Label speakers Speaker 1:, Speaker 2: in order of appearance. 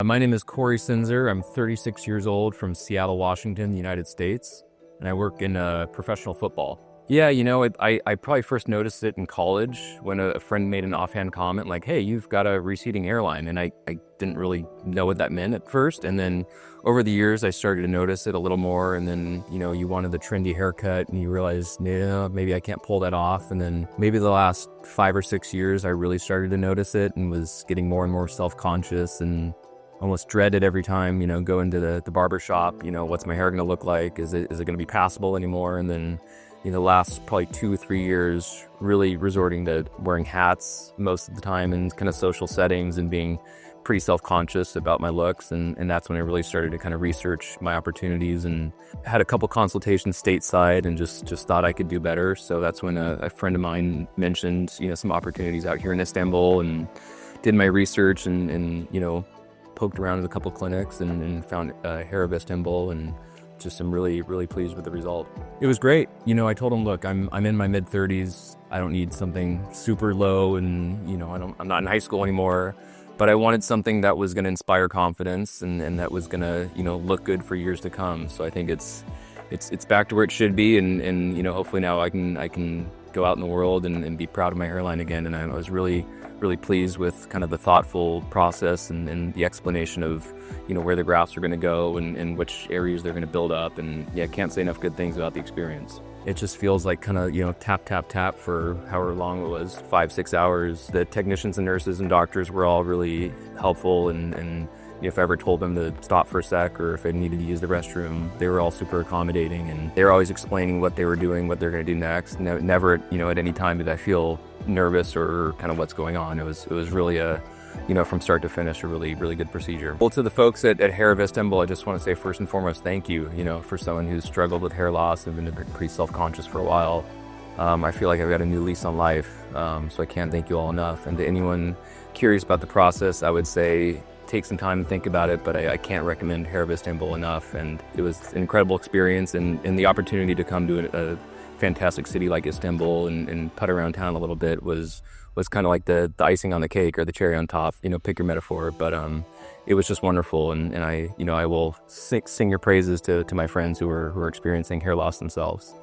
Speaker 1: My name is Corey Sinzer. I'm 36 years old from Seattle, Washington, the United States, and I work in professional football. Yeah, I probably first noticed it in college when a friend made an offhand comment like, hey, you've got a receding hairline. And I didn't really know what that meant at first. And then over the years, I started to notice it a little more. And then, you wanted the trendy haircut and you realize, yeah, maybe I can't pull that off. And then maybe the last 5 or 6 years, I really started to notice it and was getting more and more self-conscious and almost dreaded every time, go into the barber shop, what's my hair going to look like? Is it going to be passable anymore? And then, the last probably 2 or 3 years, really resorting to wearing hats most of the time in kind of social settings and being pretty self-conscious about my looks. And that's when I really started to kind of research my opportunities and had a couple consultations stateside and just thought I could do better. So that's when a friend of mine mentioned, some opportunities out here in Istanbul, and did my research and poked around at a couple clinics and found Hair of Istanbul, and just am really, really pleased with the result. It was great. I told him, look, I'm in my mid-30s. I don't need something super low, and I'm not in high school anymore, but I wanted something that was going to inspire confidence and that was going to look good for years to come. So I think it's back to where it should be, and hopefully now I can go out in the world and be proud of my hairline again. And I was really, really pleased with kind of the thoughtful process and the explanation of where the grafts are going to go and which areas they're going to build up. And yeah, can't say enough good things about the experience. It just feels like kind of tap tap tap for however long it was, 5-6 hours. The technicians and nurses and doctors were all really helpful, and if I ever told them to stop for a sec or if I needed to use the restroom, they were all super accommodating, and they were always explaining what they were doing, what they're going to do next. Never, at any time did I feel nervous or kind of what's going on. It was really from start to finish, a really, really good procedure. Well, to the folks at Hair of Istanbul, I just want to say first and foremost, thank you, for someone who's struggled with hair loss and been pretty self-conscious for a while. I feel like I've got a new lease on life, so I can't thank you all enough. And to anyone curious about the process, I would say take some time to think about it, but I can't recommend Hair of Istanbul enough. And it was an incredible experience, and the opportunity to come to a fantastic city like Istanbul and putt around town a little bit was kind of like the icing on the cake or the cherry on top, pick your metaphor. But it was just wonderful, and I will sing your praises to my friends who are experiencing hair loss themselves.